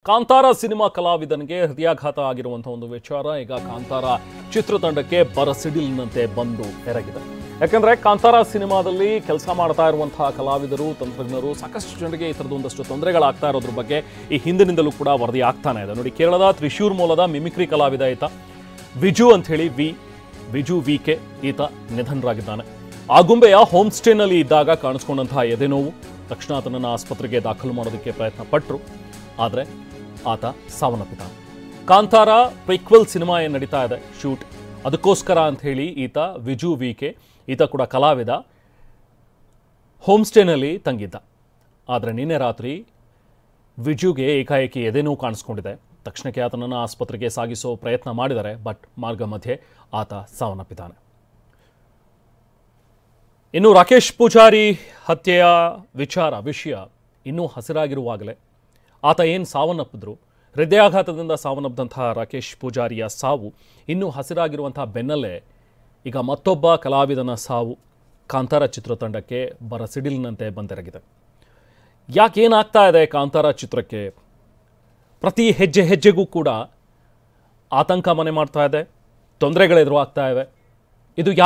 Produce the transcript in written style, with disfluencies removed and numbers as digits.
Kantara cinema ಕಲಾವಿದನಿಗೆ ಹೃದಯಾಘಾತ ಆಗಿರುವಂತಹ ಒಂದು ವಿಚಾರ ಈಗ ಕಾಂತಾರ ಚಿತ್ರತಂಡಕ್ಕೆ ಬರಸಿಡಿಲಿನಂತೆ ಬಂದು ಎರಗಿದೆ. ಯಾಕಂದ್ರೆ ಕಾಂತಾರ ಸಿನಿಮಾದಲ್ಲಿ ಕೆಲಸ ಮಾಡ್ತಾ ಇರುವಂತಹ ಕಲಾವಿದರು, ತಂತ್ರಜ್ಞರು, ಸಾಕಷ್ಟು ಜನರಿಗೆ ಈ ಥರದ ಒಂದಷ್ಟು ತೊಂದರೆಗಳಾಗ್ತಾ ಇರೋದ್ರ ಬಗ್ಗೆ ಈ ಹಿಂದಿನಿಂದಲೂ ಕೂಡ ವರದಿ ಆಗ್ತಾನೆ ಇದೆ. ನೋಡಿ, ಕೇರಳದ ತ್ರಿಶೂರ್ ಮೂಲದ ಮಿಮಿಕ್ರಿ ಕಲಾವಿದ ಈತ ವಿಜು ಅಂತ ಹೇಳಿ ವಿಜು ವಿಕೆ ಈತ ನಿಧನರಾಗಿದ್ದಾನೆ. ಆಗುಂಬೆಯ ಹೋಮ್ ಸ್ಟೇನಲ್ಲಿ ಇದ್ದಾಗ ಕಾಣಿಸ್ಕೊಂಡಂತಹ ಎದೆನೋವು. ತಕ್ಷಣ ಆತನನ್ನು ಆಸ್ಪತ್ರೆಗೆ ದಾಖಲು ಮಾಡೋದಕ್ಕೆ ಪ್ರಯತ್ನ ಪಟ್ಟರು, ಆದರೆ ಆತ ಸಾವನ್ನಪ್ಪಿದ್ದಾನೆ. ಕಾಂತಾರ ಪ್ರಿಕ್ವೆಲ್ ಸಿನಿಮಾ ಏನು ನಡೀತಾ ಇದೆ ಶೂಟ್, ಅದಕ್ಕೋಸ್ಕರ ಅಂತ ಹೇಳಿ ಈತ ವಿಜು ವಿಕೆ ಈತ ಕೂಡ ಕಲಾವಿದ ಹೋಮ್ ಸ್ಟೇನಲ್ಲಿ ತಂಗಿದ್ದ. ಆದರೆ ನಿನ್ನೆ ರಾತ್ರಿ ವಿಜುಗೆ ಏಕಾಏಕಿ ಎದೆನೋವು ಕಾಣಿಸ್ಕೊಂಡಿದೆ. ತಕ್ಷಣಕ್ಕೆ ಆತನನ್ನು ಆಸ್ಪತ್ರೆಗೆ ಸಾಗಿಸೋ ಪ್ರಯತ್ನ ಮಾಡಿದ್ದಾರೆ, ಬಟ್ ಮಾರ್ಗ ಮಧ್ಯೆ ಆತ ಸಾವನ್ನಪ್ಪಿದ್ದಾನೆ. ಇನ್ನು ರಾಕೇಶ್ ಪೂಜಾರಿ ಹತ್ಯೆಯ ವಿಷಯ ಇನ್ನೂ ಹಸಿರಾಗಿರುವಾಗಲೇ ಆತ ಏನು ಸಾವನ್ನಪ್ಪಿದ್ರು, ಹೃದಯಾಘಾತದಿಂದ ಸಾವನ್ನಪ್ಪಿದಂತಹ ರಾಕೇಶ್ ಪೂಜಾರಿಯ ಸಾವು ಇನ್ನೂ ಹಸಿರಾಗಿರುವಂತಹ ಬೆನ್ನಲ್ಲೇ ಈಗ ಮತ್ತೊಬ್ಬ ಕಲಾವಿದನ ಸಾವು ಕಾಂತಾರ ಚಿತ್ರತಂಡಕ್ಕೆ ಬರಸಿಡಿಲಿನಂತೆ ಬಂದೆರಗಿದೆ. ಯಾಕೇನಾಗ್ತಾ ಇದೆ ಕಾಂತಾರ ಚಿತ್ರಕ್ಕೆ? ಪ್ರತಿ ಹೆಜ್ಜೆಗೂ ಕೂಡ ಆತಂಕ ಮನೆ ಮಾಡ್ತಾ ಇದೆ, ತೊಂದರೆಗಳೆದುರಾಗ್ತಾ ಇವೆ. ಇದು